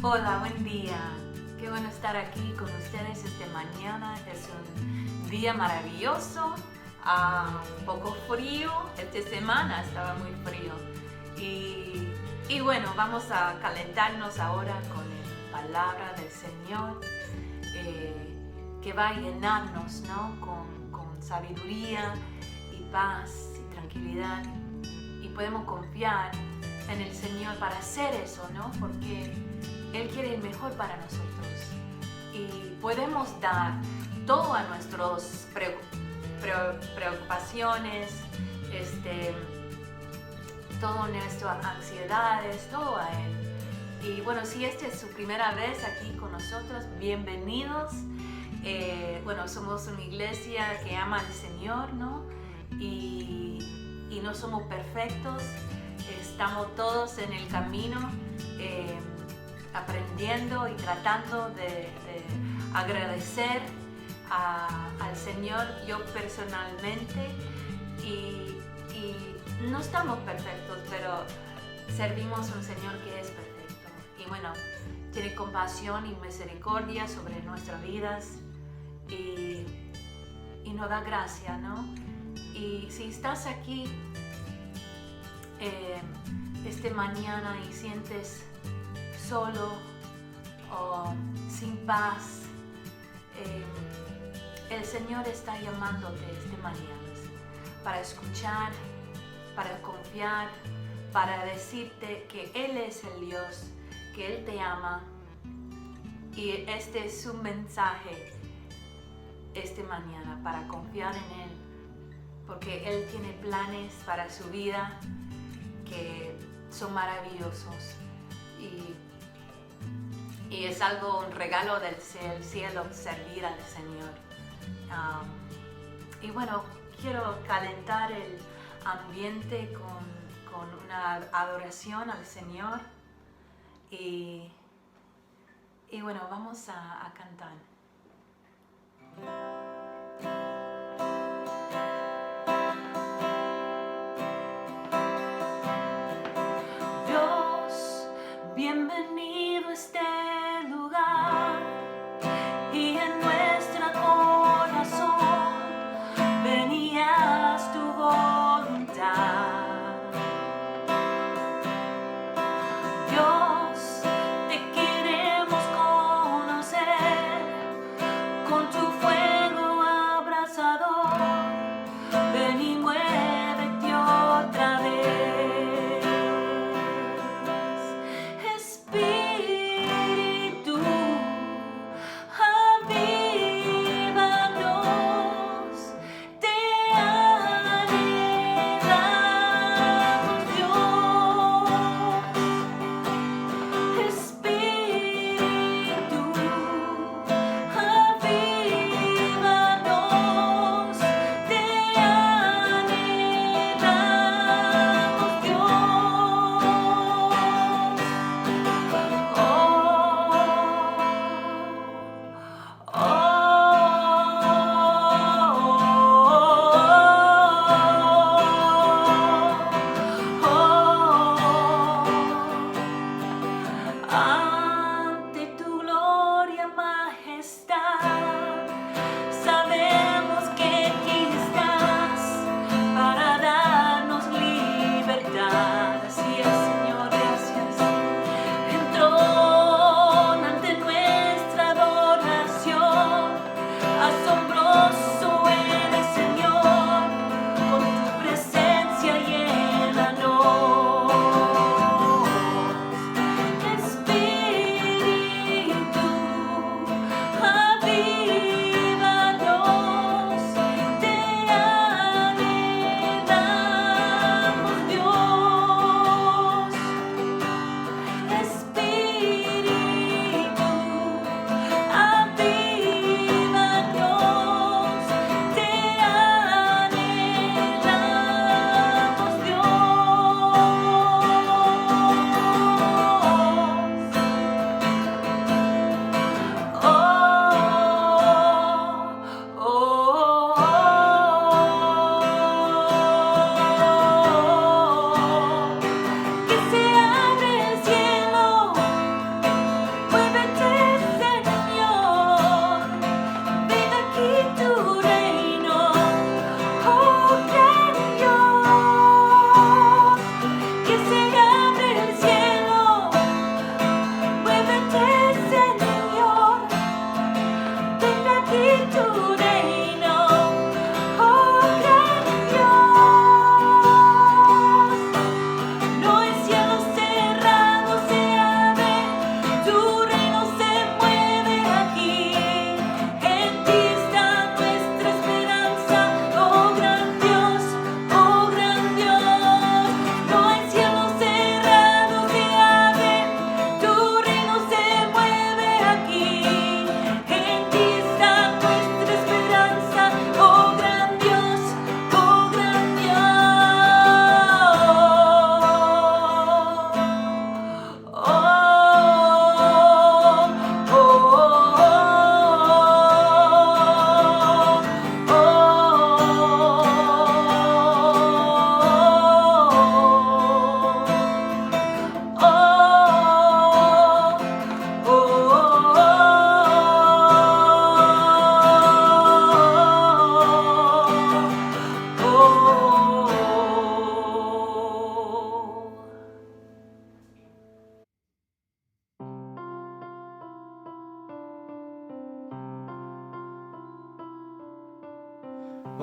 Hola, buen día. Qué bueno estar aquí con ustedes esta mañana. Es un día maravilloso, un poco frío. Esta semana estaba muy frío. Y bueno, vamos a calentarnos ahora con la palabra del Señor que va a llenarnos, ¿no? con sabiduría y paz y tranquilidad. Y podemos confiar en el Señor para hacer eso, ¿no? Porque Él quiere el mejor para nosotros y podemos dar todo a nuestras preocupaciones, todas nuestras ansiedades, todo a Él. Y bueno, si esta es su primera vez aquí con nosotros, bienvenidos. Bueno, somos una iglesia que ama al Señor, ¿no? Y no somos perfectos, estamos todos en el camino. Aprendiendo y tratando de agradecer al Señor, yo personalmente, y no estamos perfectos, pero servimos a un Señor que es perfecto y bueno, tiene compasión y misericordia sobre nuestras vidas y nos da gracia, ¿no? Y si estás aquí esta mañana y sientes solo o sin paz, el Señor está llamándote esta mañana para escuchar, para confiar, para decirte que Él es el Dios, que Él te ama y este es su mensaje esta mañana, para confiar en Él, porque Él tiene planes para su vida que son maravillosos y es algo, un regalo del cielo servir al Señor. Y bueno, quiero calentar el ambiente con una adoración al Señor y bueno, vamos a cantar. Dios, bienvenido a este lugar y en nuestro corazón venías tu voluntad. Dios, te queremos conocer con tu fuego abrasador. Ven y muévete otra vez. Espíritu, avívanos, te anhelamos, Dios. Espíritu, avívanos, te anhelamos, Dios. Ante tu gloria, majestad, sabemos que aquí estás para darnos libertad. Así es, Señor, gracias. Entrona ante nuestra adoración.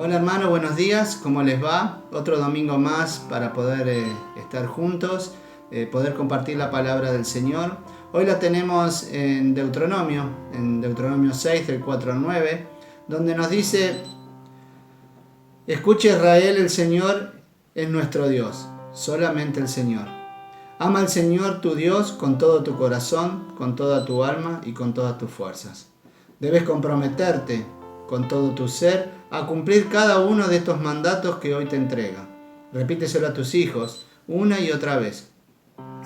Hola hermano, buenos días, ¿cómo les va? Otro domingo más para poder estar juntos, poder compartir la palabra del Señor. Hoy la tenemos en Deuteronomio 6, del 4 al 9, donde nos dice: Escucha Israel, el Señor es nuestro Dios, solamente el Señor. Ama al Señor tu Dios con todo tu corazón, con toda tu alma y con todas tus fuerzas. Debes comprometerte con todo tu ser a cumplir cada uno de estos mandatos que hoy te entrega. Repíteselo a tus hijos una y otra vez.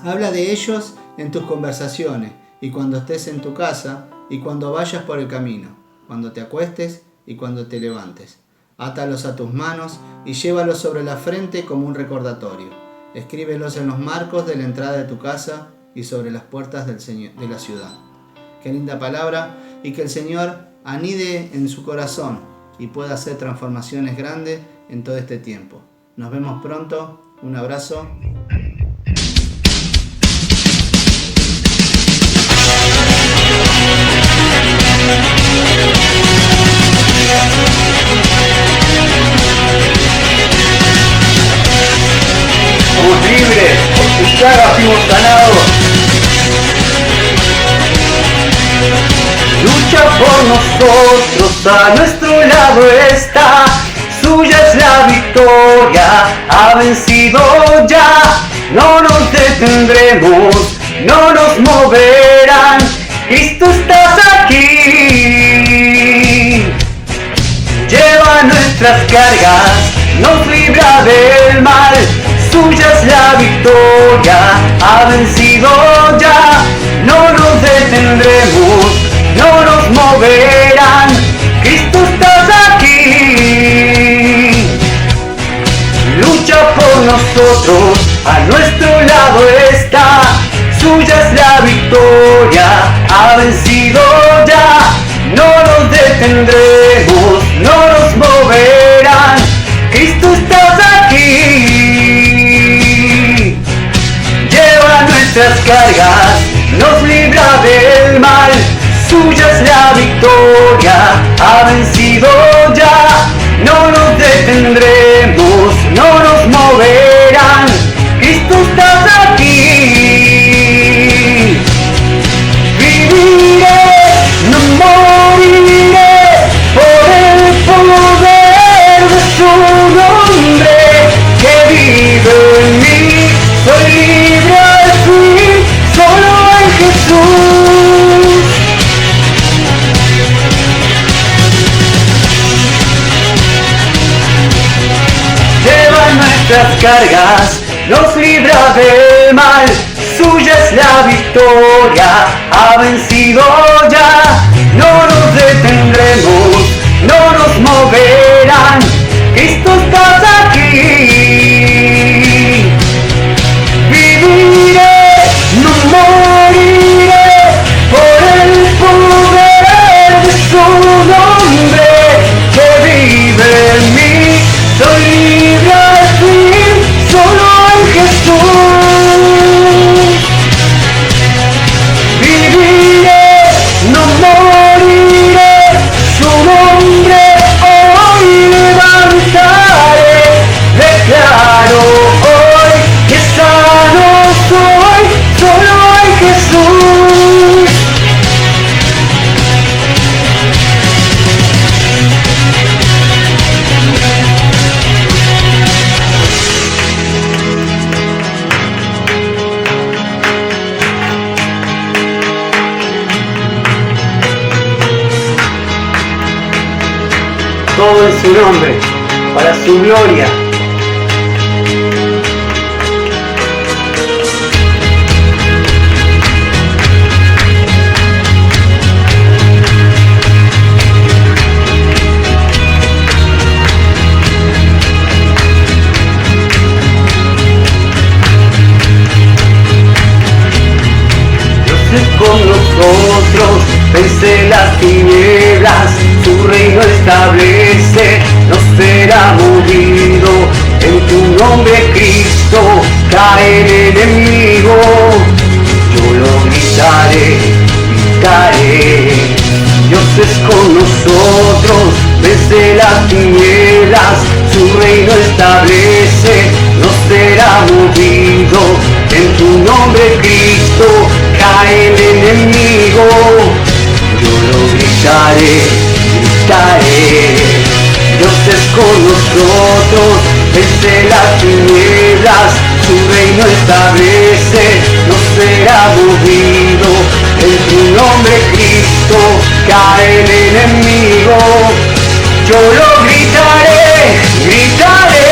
Habla de ellos en tus conversaciones y cuando estés en tu casa y cuando vayas por el camino, cuando te acuestes y cuando te levantes. Átalos a tus manos y llévalos sobre la frente como un recordatorio. Escríbelos en los marcos de la entrada de tu casa y sobre las puertas de la ciudad. Qué linda palabra, y que el Señor anide en su corazón y pueda hacer transformaciones grandes en todo este tiempo. Nos vemos pronto. Un abrazo. Somos libres, por sus llagas fuimos sanados. Lucha por nosotros, a nuestro lado está. Suya es la victoria, ha vencido ya. No nos detendremos, no nos moverán. Cristo estás aquí. Lleva nuestras cargas, nos libra del mal. Suya es la victoria, ha vencido ya. No nos detendremos, no nos moverán. Cristo estás aquí. Lucha por nosotros, a nuestro lado está. Suya es la victoria, ha vencido ya. No nos detendremos, no nos moverán. Cristo estás aquí. Lleva nuestras cargas, nos libra del mal. Suya es la victoria, ha vencido ya. No nos detendremos, no nos moverán. Cristo estás aquí. Viviré, no moriré, por el poder de su nombre que vive en mí. Soy libre al fin, solo en Jesús. Lleva nuestras cargas, nos libra del mal. Suya es la victoria, ha vencido ya. No nos detendremos, no nos moverán. Cristo estás aquí. Viviré, no moriré, por el poder de su nombre que vive en mí. Soy libre al fin, solo en Jesús. Viviré, no moriré, su nombre hoy levantaré. Declaro hoy que sano soy, solo en Jesús. Todo en su nombre, para su gloria. Dios es con nosotros, vence las tinieblas. Tu reino establece, no será movido. En tu nombre, Cristo, cae el enemigo. Yo lo gritaré, gritaré. Dios es con nosotros, vence las tinieblas. reino establece, no será movido. En tu nombre, Cristo, cae el enemigo. Yo lo gritaré, gritaré. Dios es con nosotros, vence las tinieblas, su reino establece, no será movido. En tu nombre, Cristo, cae el enemigo. Yo lo gritaré, gritaré.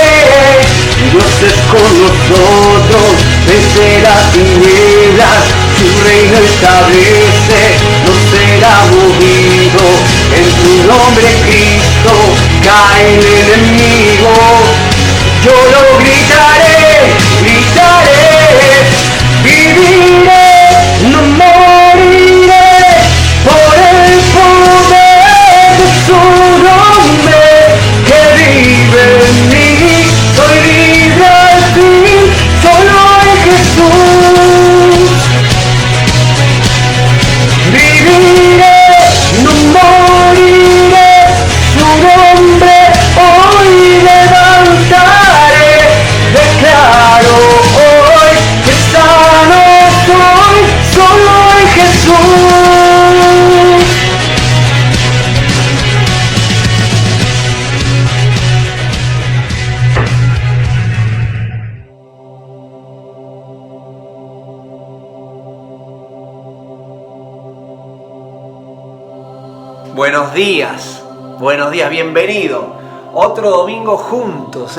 Dios es con nosotros, vence las tinieblas, su reino establece, no será movido. En tu nombre, Cristo, cae el enemigo. Yo lo gritaré, gritaré. Viviré, no moriré, por el poder de su nombre que vive en mí. Soy libre al fin, solo en Jesús. Viviré, no moriré, su nombre hoy levantaré. Declaro hoy que sano soy, solo en Jesús. Buenos días, bienvenido. Otro domingo juntos,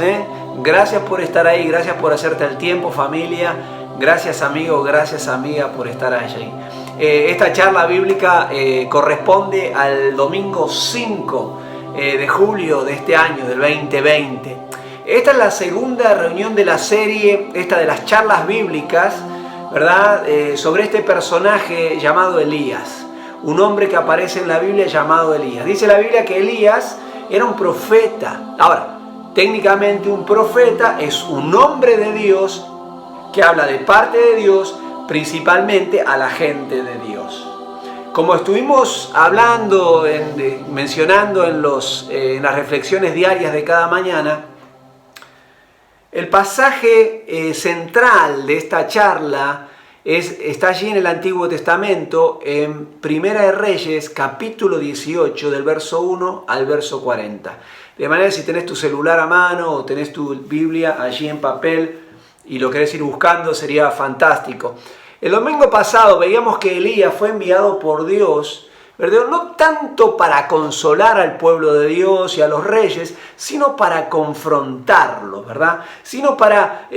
Gracias por estar ahí, gracias por hacerte el tiempo, familia. Gracias, amigo, gracias, amiga, por estar allí. Esta charla bíblica corresponde al domingo 5 de julio de este año, del 2020. Esta es la segunda reunión de la serie, esta de las charlas bíblicas, ¿verdad? Sobre este personaje llamado Elías. Un hombre que aparece en la Biblia llamado Elías. Dice la Biblia que Elías era un profeta. Ahora, técnicamente un profeta es un hombre de Dios que habla de parte de Dios, principalmente a la gente de Dios. Como estuvimos hablando, mencionando en las reflexiones diarias de cada mañana, el pasaje central de esta charla está allí en el Antiguo Testamento, en Primera de Reyes, capítulo 18, del verso 1 al verso 40. De manera que si tenés tu celular a mano o tenés tu Biblia allí en papel y lo querés ir buscando, sería fantástico. El domingo pasado veíamos que Elías fue enviado por Dios, ¿verdad? No tanto para consolar al pueblo de Dios y a los reyes, sino para confrontarlos, ¿verdad? Sino para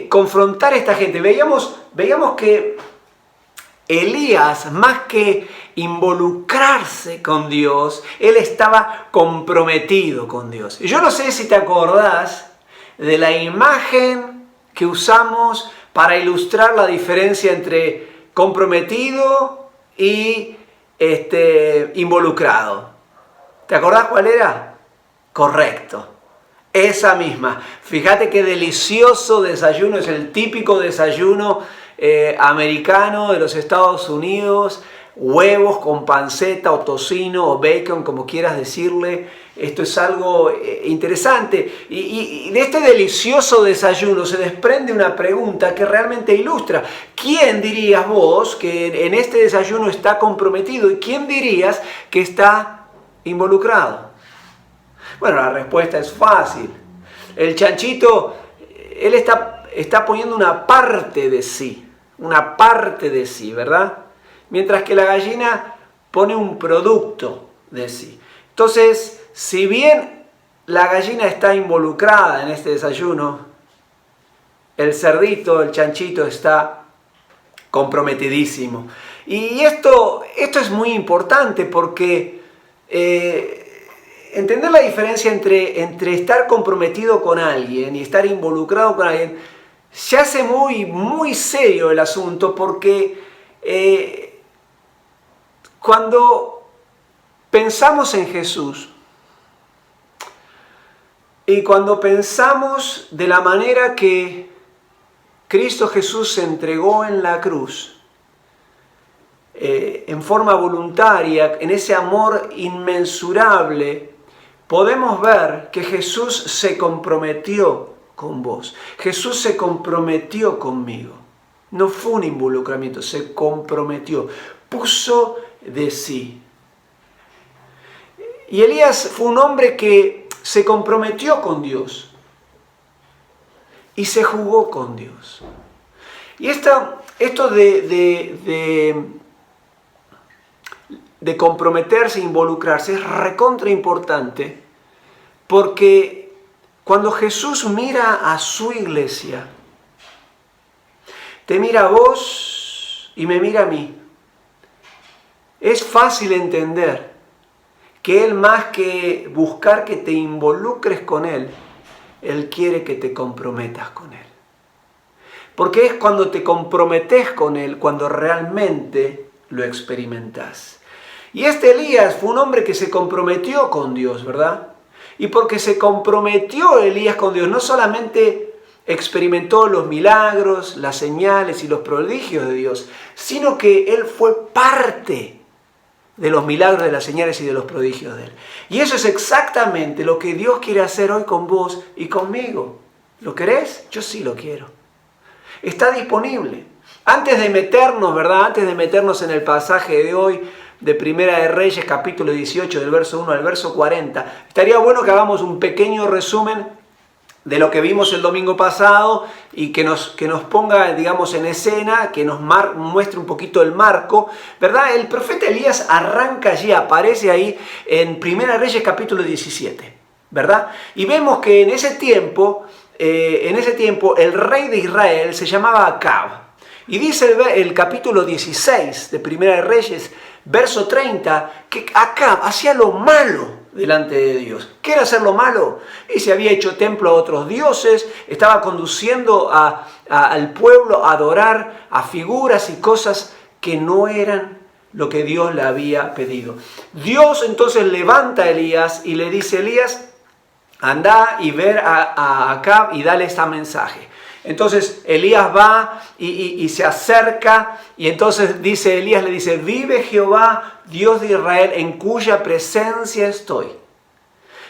confrontar a esta gente. Veíamos que Elías, más que involucrarse con Dios, él estaba comprometido con Dios. Y yo no sé si te acordás de la imagen que usamos para ilustrar la diferencia entre comprometido y involucrado. ¿Te acordás cuál era? Correcto. Esa misma. Fíjate qué delicioso desayuno, es el típico desayuno americano de los Estados Unidos. Huevos con panceta o tocino o bacon, como quieras decirle. Esto es algo interesante. Y de este delicioso desayuno se desprende una pregunta que realmente ilustra. ¿Quién dirías vos que en este desayuno está comprometido? ¿Y quién dirías que está involucrado? Bueno, la respuesta es fácil. El chanchito, él está poniendo una parte de sí, ¿verdad? Mientras que la gallina pone un producto de sí. Entonces, si bien la gallina está involucrada en este desayuno, el cerdito, el chanchito, está comprometidísimo. Y esto es muy importante porque entender la diferencia entre estar comprometido con alguien y estar involucrado con alguien, se hace muy, muy serio el asunto porque cuando pensamos en Jesús y cuando pensamos de la manera que Cristo Jesús se entregó en la cruz, en forma voluntaria, en ese amor inmensurable podemos ver que Jesús se comprometió con vos. Jesús se comprometió conmigo. No fue un involucramiento, se comprometió, puso de sí. Y Elías fue un hombre que se comprometió con Dios y se jugó con Dios. Y esto de comprometerse, involucrarse, es recontra importante, porque cuando Jesús mira a su iglesia, te mira a vos y me mira a mí. Es fácil entender que Él, más que buscar que te involucres con Él, Él quiere que te comprometas con Él. Porque es cuando te comprometes con Él, cuando realmente lo experimentas. Y este Elías fue un hombre que se comprometió con Dios, ¿verdad? Y porque se comprometió Elías con Dios, no solamente experimentó los milagros, las señales y los prodigios de Dios, sino que él fue parte de los milagros, de las señales y de los prodigios de Él. Y eso es exactamente lo que Dios quiere hacer hoy con vos y conmigo. ¿Lo querés? Yo sí lo quiero. Está disponible. Antes de meternos, ¿verdad? Antes de meternos en el pasaje de hoy, de Primera de Reyes, capítulo 18, del verso 1 al verso 40, estaría bueno que hagamos un pequeño resumen de lo que vimos el domingo pasado y que nos ponga, digamos, en escena, que nos muestre un poquito el marco, ¿verdad? El profeta Elías arranca allí, aparece ahí en Primera Reyes capítulo 17, ¿verdad? Y vemos que en ese tiempo el rey de Israel se llamaba Acab. Y dice el capítulo 16 de Primera Reyes, verso 30, que Acab hacía lo malo delante de Dios. ¿Qué era hacer lo malo? Y se había hecho templo a otros dioses, estaba conduciendo al pueblo a adorar a figuras y cosas que no eran lo que Dios le había pedido. Dios entonces levanta a Elías y le dice: Elías, anda y ver a Acab y dale este mensaje. Entonces Elías va y se acerca, y entonces Elías le dice: vive Jehová, Dios de Israel, en cuya presencia estoy,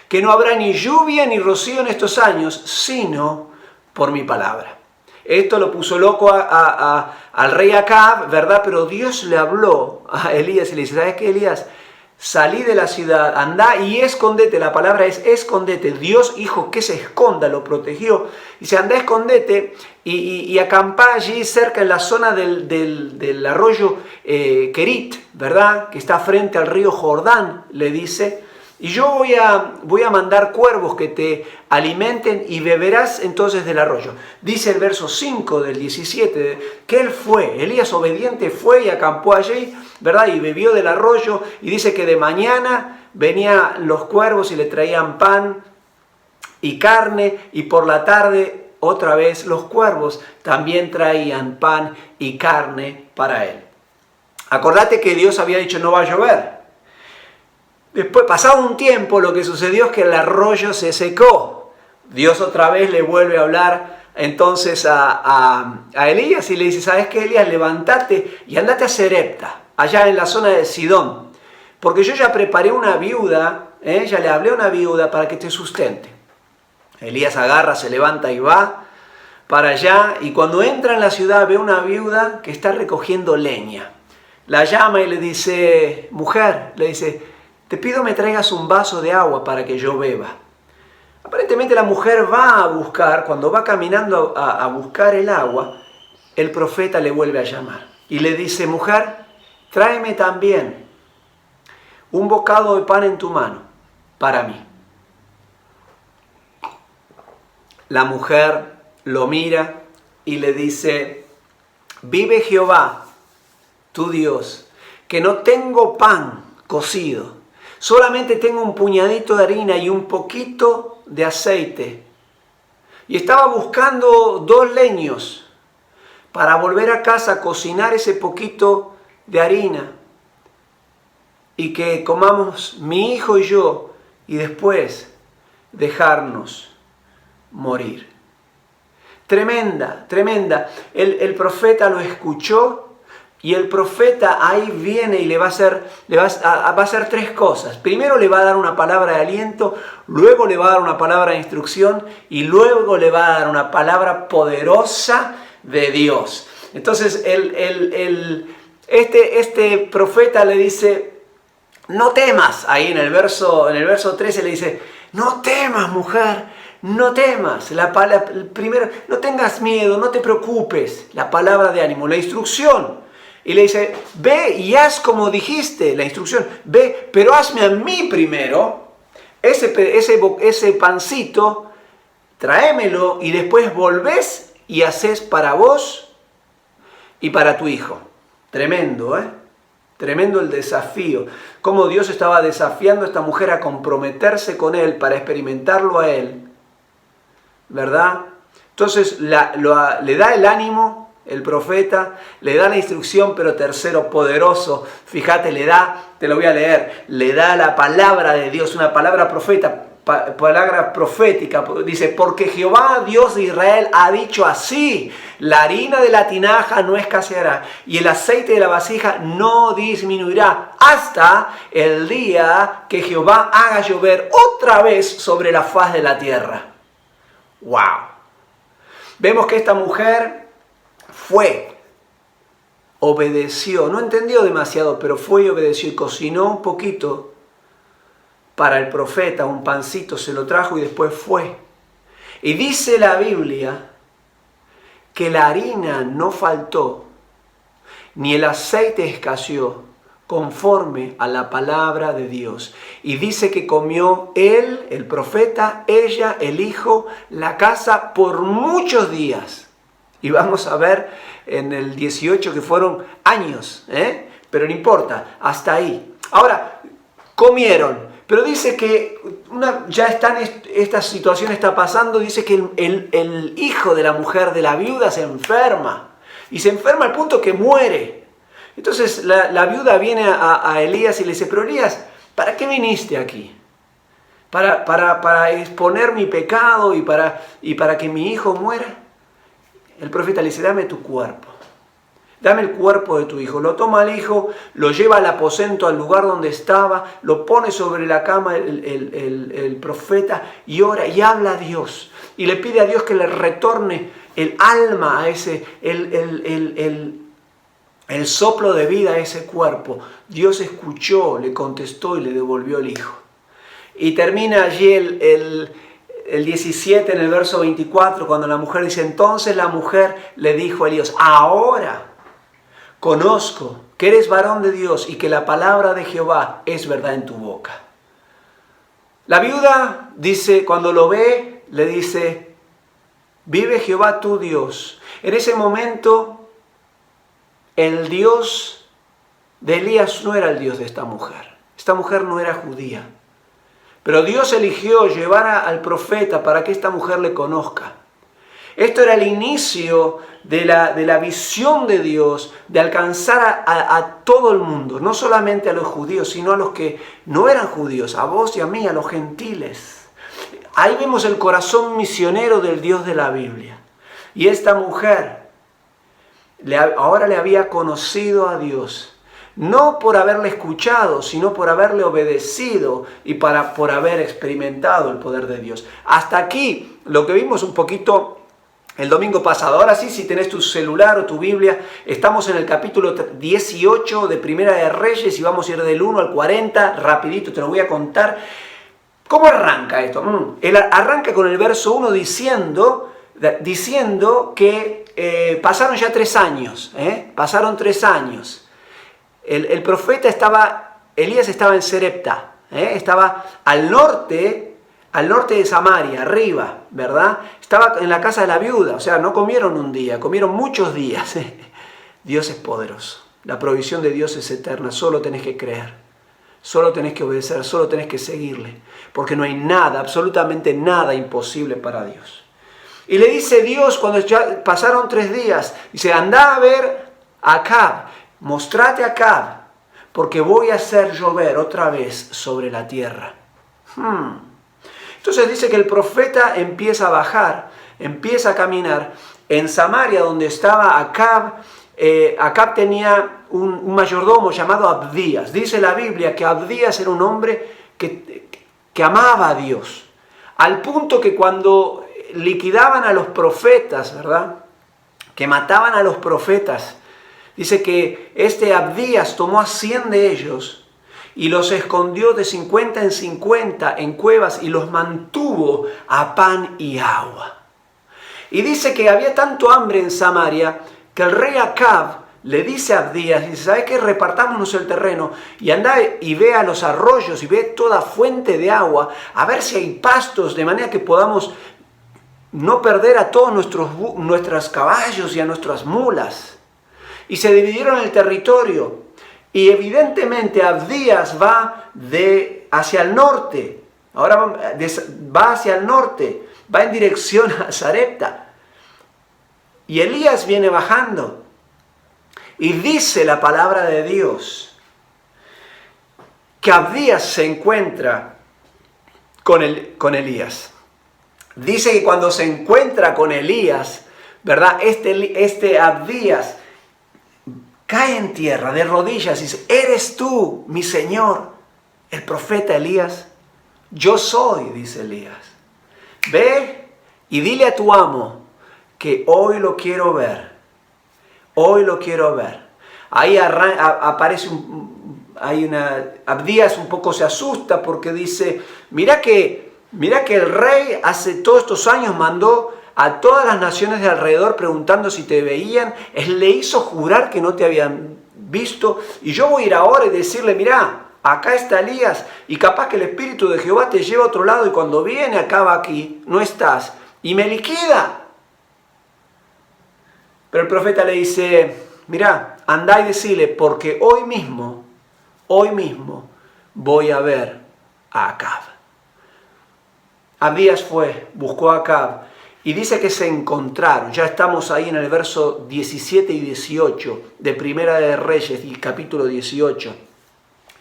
que no habrá ni lluvia ni rocío en estos años, sino por mi palabra. Esto lo puso loco al rey Acab, ¿verdad? Pero Dios le habló a Elías y le dice: ¿sabes qué, Elías? Salí de la ciudad, andá y escondete. La palabra es escondete. Dios, hijo, que se esconda, lo protegió. Dice: andá, escondete y acampá allí cerca en la zona del arroyo Kerit, ¿verdad? Que está frente al río Jordán, le dice. Y yo voy a mandar cuervos que te alimenten y beberás entonces del arroyo. Dice el verso 5 del 17 que él fue, Elías obediente fue y acampó allí, ¿verdad? Y bebió del arroyo, y dice que de mañana venían los cuervos y le traían pan y carne, y por la tarde otra vez los cuervos también traían pan y carne para él. Acordate que Dios había dicho: no va a llover. Después, pasado un tiempo, lo que sucedió es que el arroyo se secó. Dios otra vez le vuelve a hablar entonces a Elías y le dice: ¿sabes qué, Elías? Levántate y andate a Serepta, allá en la zona de Sidón, porque yo ya preparé una viuda, ya le hablé a una viuda para que te sustente. Elías agarra, se levanta y va para allá, y cuando entra en la ciudad ve una viuda que está recogiendo leña. La llama y le dice: mujer, le dice, te pido me traigas un vaso de agua para que yo beba. Aparentemente la mujer va a buscar, cuando va caminando a buscar el agua, el profeta le vuelve a llamar y le dice: mujer, tráeme también un bocado de pan en tu mano para mí. La mujer lo mira y le dice: vive Jehová, tu Dios, que no tengo pan cocido, solamente tengo un puñadito de harina y un poquito de aceite. Y estaba buscando 2 leños para volver a casa a cocinar ese poquito de harina y que comamos mi hijo y yo, y después dejarnos morir. Tremenda, tremenda. El profeta lo escuchó, Y el profeta ahí viene y va a hacer tres cosas. Primero le va a dar una palabra de aliento, luego le va a dar una palabra de instrucción y luego le va a dar una palabra poderosa de Dios. Entonces este profeta le dice, no temas. Ahí en el verso 13 le dice, no temas, mujer, no temas. Primero, no tengas miedo, no te preocupes. La palabra de ánimo, la instrucción. Y le dice, ve y haz como dijiste, la instrucción. Ve, pero hazme a mí primero ese pancito, tráemelo y después volvés y haces para vos y para tu hijo. Tremendo, ¿eh? Tremendo el desafío. Cómo Dios estaba desafiando a esta mujer a comprometerse con Él para experimentarlo a Él. ¿Verdad? Entonces le da el ánimo, el profeta, le da la instrucción, pero tercero, poderoso. Fíjate, te lo voy a leer, le da la palabra de Dios, una palabra palabra profética. Dice, porque Jehová, Dios de Israel, ha dicho así, la harina de la tinaja no escaseará y el aceite de la vasija no disminuirá hasta el día que Jehová haga llover otra vez sobre la faz de la tierra. ¡Wow! Vemos que esta mujer obedeció, no entendió demasiado, pero fue y obedeció y cocinó un poquito para el profeta, un pancito, se lo trajo y después fue. Y dice la Biblia que la harina no faltó, ni el aceite escaseó, conforme a la palabra de Dios. Y dice que comió él, el profeta, ella, el hijo, la casa por muchos días. Y vamos a ver en el 18 que fueron años, pero no importa, hasta ahí. Ahora, comieron, pero dice que esta situación está pasando, dice que el hijo de la mujer, de la viuda, se enferma. Y se enferma al punto que muere. Entonces la viuda viene a Elías y le dice, pero Elías, ¿para qué viniste aquí? ¿Para exponer mi pecado y para que mi hijo muera? El profeta le dice, dame tu cuerpo. Dame el cuerpo de tu hijo. Lo toma el hijo, lo lleva al aposento, al lugar donde estaba, lo pone sobre la cama el profeta y ora y habla a Dios. Y le pide a Dios que le retorne el alma a el soplo de vida a ese cuerpo. Dios escuchó, le contestó y le devolvió el hijo. Y termina allí el 17 en el verso 24, cuando la mujer dice, entonces la mujer le dijo a Elías, ahora conozco que eres varón de Dios y que la palabra de Jehová es verdad en tu boca. La viuda dice, cuando lo ve, le dice, vive Jehová tu Dios. En ese momento, el Dios de Elías no era el Dios de esta mujer. Esta mujer no era judía. Pero Dios eligió llevar al profeta para que esta mujer le conozca. Esto era el inicio de la visión de Dios, de alcanzar a todo el mundo, no solamente a los judíos, sino a los que no eran judíos, a vos y a mí, a los gentiles. Ahí vemos el corazón misionero del Dios de la Biblia. Y esta mujer ahora le había conocido a Dios, no por haberle escuchado, sino por haberle obedecido y por haber experimentado el poder de Dios. Hasta aquí lo que vimos un poquito el domingo pasado. Ahora sí, si tenés tu celular o tu Biblia, estamos en el capítulo 18 de Primera de Reyes y vamos a ir del 1 al 40, rapidito te lo voy a contar. ¿Cómo arranca esto? Él arranca con el verso 1 diciendo que pasaron ya 3 años. Pasaron 3 años. El profeta Elías estaba en Serepta, estaba al norte de Samaria, arriba, ¿verdad? Estaba en la casa de la viuda, o sea, no comieron un día, comieron muchos días. Dios es poderoso, la provisión de Dios es eterna, solo tenés que creer, solo tenés que obedecer, solo tenés que seguirle, porque no hay nada, absolutamente nada imposible para Dios. Y le dice Dios, cuando ya pasaron 3 días, dice, andá a ver a Acab, mostrate a Acab, porque voy a hacer llover otra vez sobre la tierra. Entonces dice que el profeta empieza a bajar, empieza a caminar en Samaria, donde estaba Acab, Acab tenía un mayordomo llamado Abdías. Dice la Biblia que Abdías era un hombre que amaba a Dios, al punto que cuando liquidaban a los profetas, ¿verdad?, que mataban a los profetas, dice que este Abdías tomó a 100 de ellos y los escondió de 50 en 50 en cuevas y los mantuvo a pan y agua. Y dice que había tanto hambre en Samaria que el rey Acab le dice a Abdías, dice, ¿sabes qué? Repartámonos el terreno y anda y ve a los arroyos y ve toda fuente de agua, a ver si hay pastos, de manera que podamos no perder a todos nuestros caballos y a nuestras mulas. Y se dividieron el territorio. Y evidentemente Abdías va hacia el norte. Ahora va hacia el norte. Va en dirección a Sarepta. Y Elías viene bajando. Y dice la palabra de Dios que Abdías se encuentra con Elías. Dice que cuando se encuentra con Elías, ¿verdad? Este Abdías cae en tierra de rodillas y dice, ¿eres tú, mi señor, el profeta Elías? Yo soy, dice Elías. Ve y dile a tu amo que hoy lo quiero ver. Hoy lo quiero ver. Ahí aparece Abdías un poco se asusta porque dice, mira que el rey hace todos estos años mandó a todas las naciones de alrededor preguntando si te veían. Él le hizo jurar que no te habían visto. Y yo voy a ir ahora y decirle, mira, acá está Elías. Y capaz que el Espíritu de Jehová te lleva a otro lado y cuando viene acaba aquí, no estás. Y me liquida. Pero el profeta le dice, mira, andá y decile, porque hoy mismo voy a ver a Acab. Abdías buscó a Acab y dice que se encontraron. Ya estamos ahí en el verso 17 y 18 de Primera de Reyes y capítulo 18.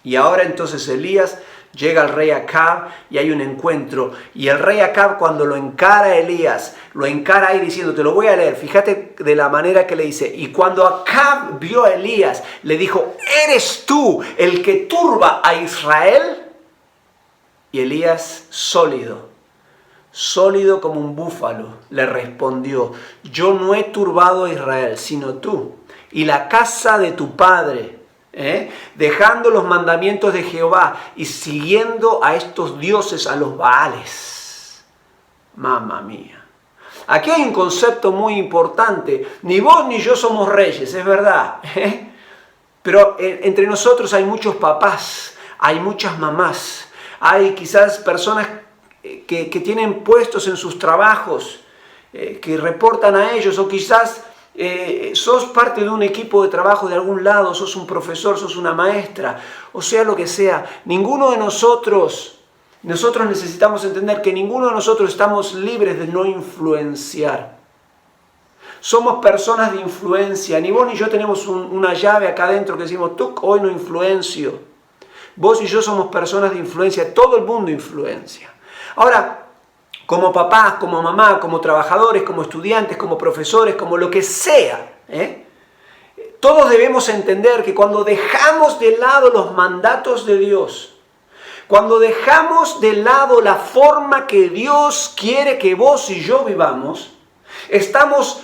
Y ahora entonces Elías llega al rey Acab y hay un encuentro. Y el rey Acab, cuando lo encara a Elías, lo encara ahí diciendo, te lo voy a leer, fíjate de la manera que le dice. Y cuando Acab vio a Elías, le dijo, ¿eres tú el que turba a Israel? Y Elías, sólido como un búfalo, le respondió, yo no he turbado a Israel, sino tú y la casa de tu padre, dejando los mandamientos de Jehová y siguiendo a estos dioses, a los Baales. Mamma mía. Aquí hay un concepto muy importante. Ni vos ni yo somos reyes, es verdad. Pero entre nosotros hay muchos papás, hay muchas mamás, hay quizás personas que tienen puestos en sus trabajos, que reportan a ellos, o quizás sos parte de un equipo de trabajo de algún lado, sos un profesor, sos una maestra, o sea lo que sea. Ninguno de nosotros necesitamos entender que ninguno de nosotros estamos libres de no influenciar. Somos personas de influencia. Ni vos ni yo tenemos una llave acá adentro que decimos, tú hoy no influencio. Vos y yo somos personas de influencia. Todo el mundo influencia. Ahora, como papás, como mamá, como trabajadores, como estudiantes, como profesores, como lo que sea, todos debemos entender que cuando dejamos de lado los mandatos de Dios, cuando dejamos de lado la forma que Dios quiere que vos y yo vivamos, estamos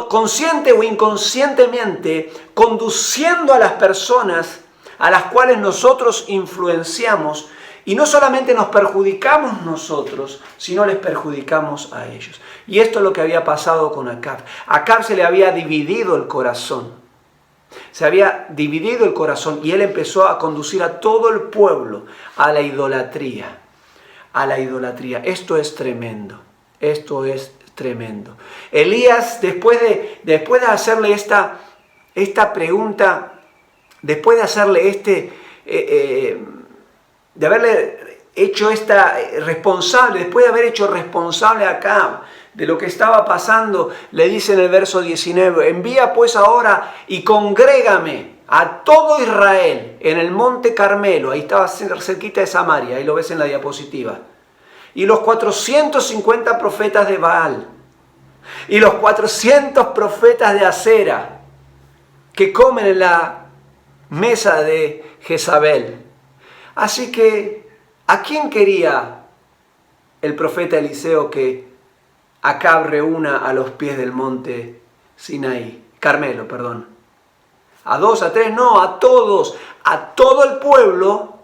consciente o inconscientemente conduciendo a las personas a las cuales nosotros influenciamos. Y no solamente nos perjudicamos nosotros, sino les perjudicamos a ellos. Y esto es lo que había pasado con Acab. A Acab se le había dividido el corazón. Se había dividido el corazón y él empezó a conducir a todo el pueblo a la idolatría. A la idolatría. Esto es tremendo. Esto es tremendo. Elías, después de hacerle esta pregunta, después de hacerle de haberle hecho después de haber hecho responsable a Acab de lo que estaba pasando, le dice en el verso 19, envía pues ahora y congrégame a todo Israel en el monte Carmelo, ahí estaba cerquita de Samaria, ahí lo ves en la diapositiva, y los 450 profetas de Baal, y los 400 profetas de Acera, que comen en la mesa de Jezabel. Así que, ¿a quién quería el profeta Eliseo que Acab reúna a los pies del monte Carmelo? ¿A 2, a 3? No, a todos, a todo el pueblo,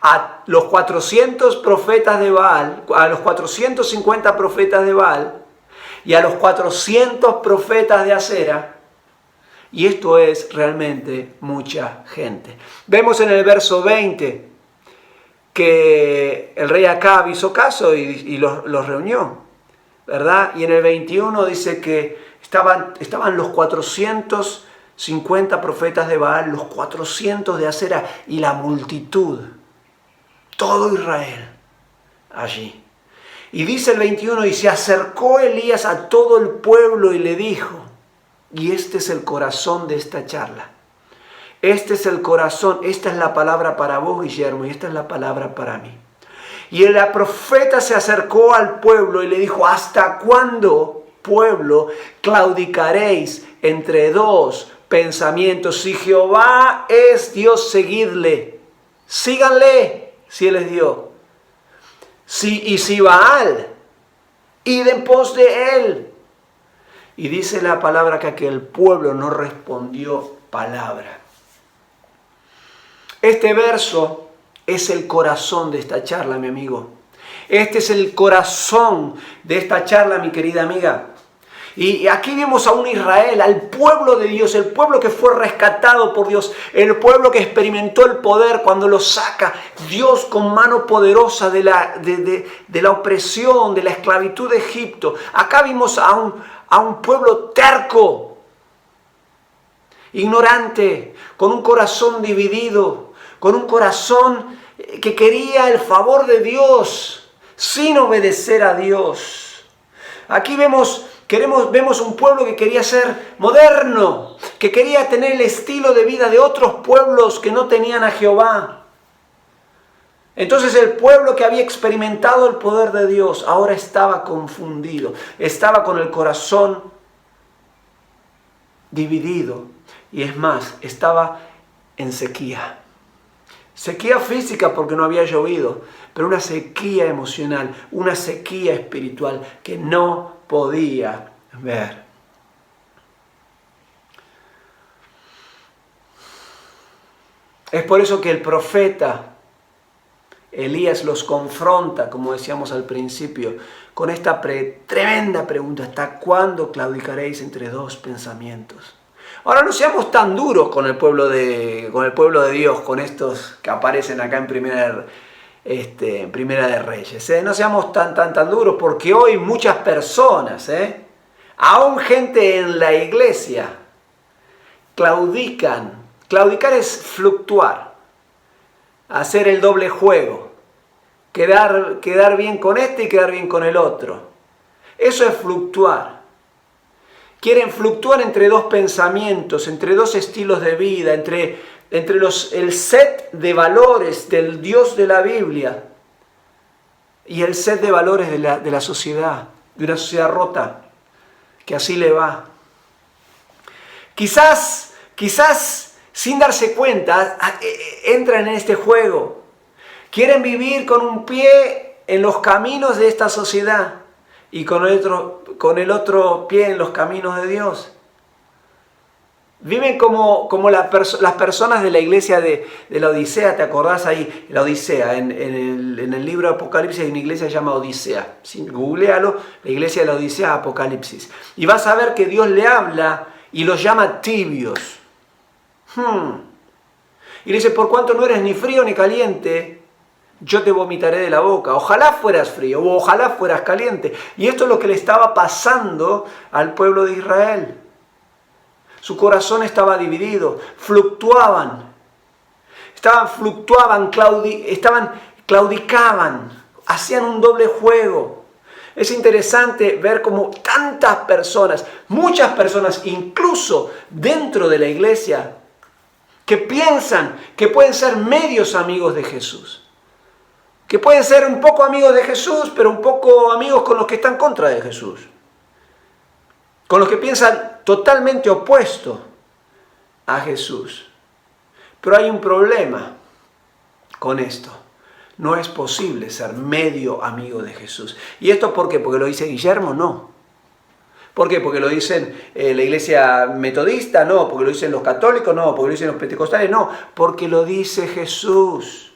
a los 400 profetas de Baal, a los 450 profetas de Baal y a los 400 profetas de Acera. Y esto es realmente mucha gente. Vemos en el verso 20 que el rey Acab hizo caso y los reunió, ¿verdad? Y en el 21 dice que estaban los 450 profetas de Baal, los 400 de Acera y la multitud, todo Israel allí. Y dice el 21, y se acercó Elías a todo el pueblo y le dijo, y este es el corazón de esta charla. Este es el corazón, esta es la palabra para vos, Guillermo, y esta es la palabra para mí. Y el profeta se acercó al pueblo y le dijo, ¿hasta cuándo, pueblo, claudicaréis entre dos pensamientos? Si Jehová es Dios, seguidle. Síganle, si Él es Dios. Y si Baal, id en pos de Él. Y dice la palabra acá que el pueblo no respondió palabra. Este verso es el corazón de esta charla, mi amigo. Este es el corazón de esta charla, mi querida amiga. Y aquí vemos a un Israel, al pueblo de Dios, el pueblo que fue rescatado por Dios, el pueblo que experimentó el poder cuando lo saca Dios con mano poderosa de la opresión, de la esclavitud de Egipto. Acá vimos a un pueblo terco, ignorante, con un corazón dividido, con un corazón que quería el favor de Dios sin obedecer a Dios. Aquí vemos un pueblo que quería ser moderno, que quería tener el estilo de vida de otros pueblos que no tenían a Jehová. Entonces el pueblo que había experimentado el poder de Dios ahora estaba confundido, estaba con el corazón dividido y es más, estaba en sequía. Sequía física porque no había llovido, pero una sequía emocional, una sequía espiritual que no podía ver. Es por eso que el profeta Elías los confronta, como decíamos al principio, con esta tremenda pregunta: ¿hasta cuándo claudicaréis entre dos pensamientos? Ahora no seamos tan duros con el pueblo de Dios, con estos que aparecen acá en Primera de Reyes. No seamos tan duros, porque hoy muchas personas, aún gente en la iglesia, claudican. Claudicar es fluctuar, hacer el doble juego, quedar bien con este y quedar bien con el otro. Eso es fluctuar. Quieren fluctuar entre dos pensamientos, entre dos estilos de vida, entre el set de valores del Dios de la Biblia y el set de valores de la sociedad, de una sociedad rota, que así le va. Quizás sin darse cuenta, entran en este juego. Quieren vivir con un pie en los caminos de esta sociedad y con el otro pie en los caminos de Dios. Viven como las personas de la iglesia de la Odisea. ¿Te acordás ahí? La Odisea, en el libro de Apocalipsis hay una iglesia que se llama Odisea. Sí, googlealo, la iglesia de la Odisea, Apocalipsis. Y vas a ver que Dios le habla y los llama tibios. Y le dice: por cuanto no eres ni frío ni caliente, yo te vomitaré de la boca. Ojalá fueras frío o ojalá fueras caliente. Y esto es lo que le estaba pasando al pueblo de Israel. Su corazón estaba dividido, claudicaban, hacían un doble juego. Es interesante ver cómo tantas personas, muchas personas, incluso dentro de la iglesia, que piensan que pueden ser medios amigos de Jesús. Que pueden ser un poco amigos de Jesús, pero un poco amigos con los que están contra de Jesús. Con los que piensan totalmente opuesto. a Jesús. Pero hay un problema con esto. No es posible ser medio amigo de Jesús. ¿Y esto por qué? ¿Porque lo dice Guillermo? No. ¿Por qué? ¿Porque lo dicen la iglesia metodista? No. ¿Porque lo dicen los católicos? No. ¿Porque lo dicen los pentecostales? No. Porque lo dice Jesús.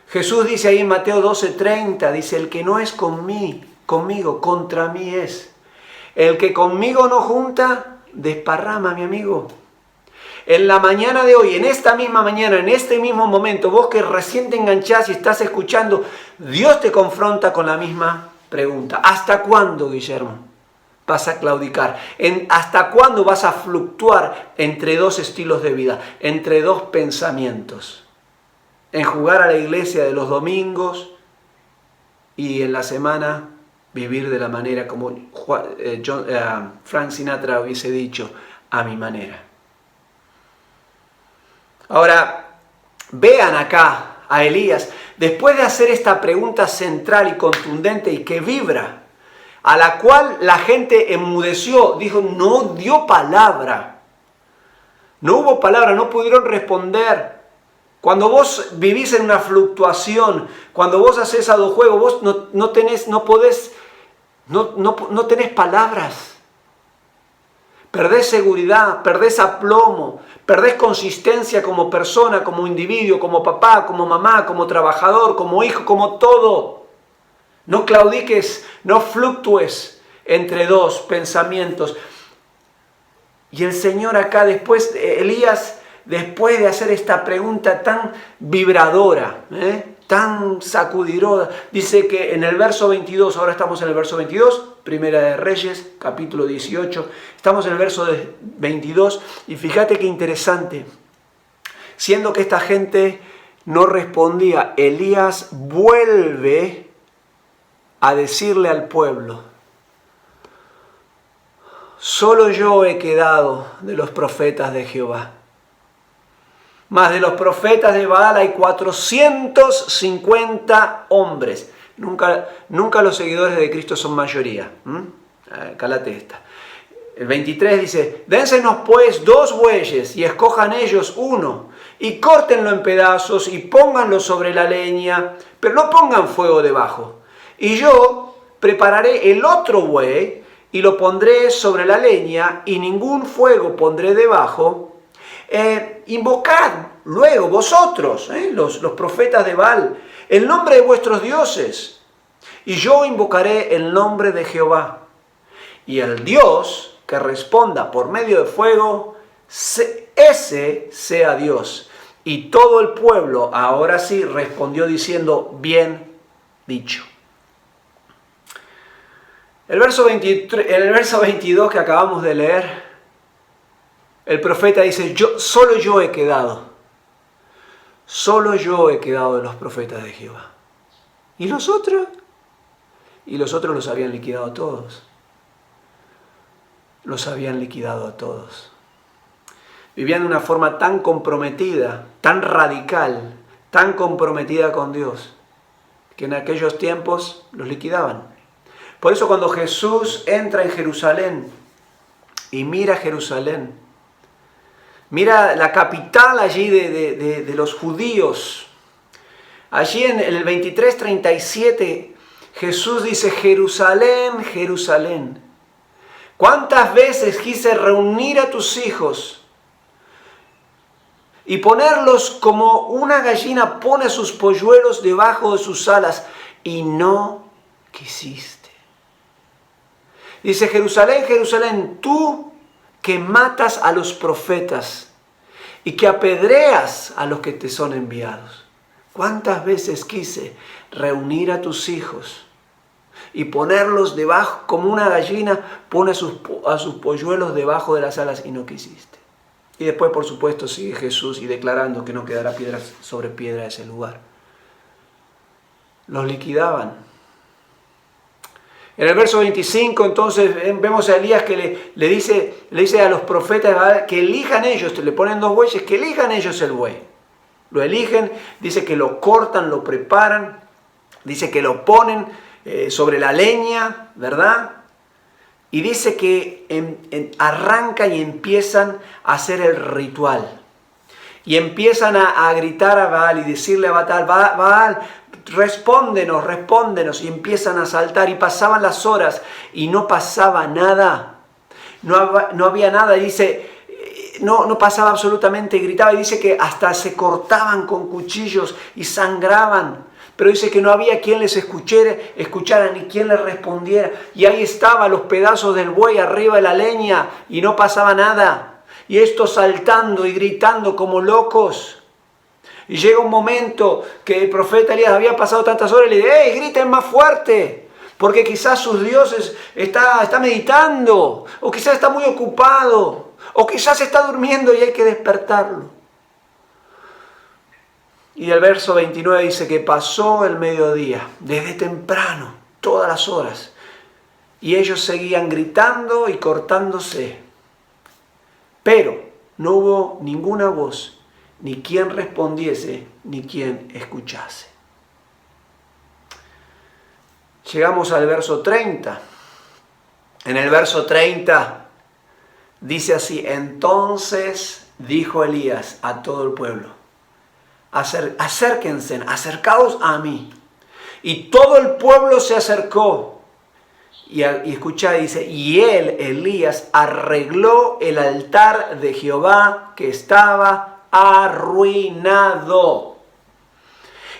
Jesús dice ahí en Mateo 12:30, dice, el que no es conmigo, contra mí es. El que conmigo no junta, desparrama, mi amigo. En la mañana de hoy, en esta misma mañana, en este mismo momento, vos que recién te enganchás y estás escuchando, Dios te confronta con la misma pregunta. ¿Hasta cuándo, Guillermo, vas a claudicar? ¿Hasta cuándo vas a fluctuar entre dos estilos de vida, entre dos pensamientos? En jugar a la iglesia de los domingos y en la semana vivir de la manera como Frank Sinatra hubiese dicho, a mi manera. Ahora, vean acá a Elías, después de hacer esta pregunta central y contundente y que vibra, a la cual la gente enmudeció, dijo, no dio palabra. No hubo palabra, no pudieron responder. Cuando vos vivís en una fluctuación, cuando vos haces juego, vos no tenés palabras. Perdés seguridad, perdés aplomo, perdés consistencia como persona, como individuo, como papá, como mamá, como trabajador, como hijo, como todo. No claudiques, no fluctúes entre dos pensamientos. Y el Señor acá después, Elías, después de hacer esta pregunta tan vibradora, tan sacudidora, dice que en el verso 22, ahora estamos en el verso 22, Primera de Reyes, capítulo 18, estamos en el verso 22, y fíjate qué interesante, siendo que esta gente no respondía, Elías vuelve a decirle al pueblo, solo yo he quedado de los profetas de Jehová. Mas de los profetas de Baal hay 450 hombres. Nunca los seguidores de Cristo son mayoría. Cálate esta. El 23 dice, dénsenos pues 2 bueyes y escojan ellos uno y córtenlo en pedazos y pónganlo sobre la leña, pero no pongan fuego debajo. Y yo prepararé el otro buey y lo pondré sobre la leña y ningún fuego pondré debajo. Invocad luego vosotros, los profetas de Baal, el nombre de vuestros dioses, y yo invocaré el nombre de Jehová. Y el Dios que responda por medio de fuego, ese sea Dios. Y todo el pueblo ahora sí respondió diciendo, bien dicho. El verso 22 que acabamos de leer, el profeta dice, solo yo he quedado de los profetas de Jehová. ¿Y los otros? Y los otros los habían liquidado a todos. Vivían de una forma tan comprometida, tan radical, tan comprometida con Dios, que en aquellos tiempos los liquidaban. Por eso cuando Jesús entra en Jerusalén y mira Jerusalén, mira la capital allí de los judíos. Allí en el 23:37 Jesús dice, Jerusalén, Jerusalén, ¿cuántas veces quise reunir a tus hijos y ponerlos como una gallina pone sus polluelos debajo de sus alas y no quisiste? Dice, Jerusalén, Jerusalén, tú que matas a los profetas y que apedreas a los que te son enviados. ¿Cuántas veces quise reunir a tus hijos y ponerlos debajo, como una gallina pone a sus polluelos debajo de las alas y no quisiste? Y después, por supuesto, sigue Jesús y declarando que no quedará piedra sobre piedra en ese lugar. Los liquidaban. En el verso 25, entonces, vemos a Elías que le dice a los profetas que elijan ellos, le ponen 2 bueyes, que elijan ellos el buey. Lo eligen, dice que lo cortan, lo preparan, dice que lo ponen sobre la leña, ¿verdad? Y dice que arranca y empiezan a hacer el ritual. Y empiezan a gritar a Baal y decirle a Baal, respóndenos. Y empiezan a saltar y pasaban las horas y no pasaba nada. No había nada. Y dice, no pasaba absolutamente. Y gritaba y dice que hasta se cortaban con cuchillos y sangraban. Pero dice que no había quien les escuchara ni quien les respondiera. Y ahí estaban los pedazos del buey arriba de la leña y no pasaba nada. Y estos saltando y gritando como locos. Y llega un momento que el profeta Elías había pasado tantas horas y le dice, ¡hey, griten más fuerte! Porque quizás sus dioses está meditando. O quizás está muy ocupado. O quizás está durmiendo y hay que despertarlo. Y el verso 29 dice que pasó el mediodía, desde temprano, todas las horas. Y ellos seguían gritando y cortándose. Pero no hubo ninguna voz, ni quien respondiese, ni quien escuchase. Llegamos al verso 30. En el verso 30 dice así, entonces dijo Elías a todo el pueblo, acérquense, acercaos a mí. Y todo el pueblo se acercó. Y escucha, dice, y Elías, arregló el altar de Jehová que estaba arruinado.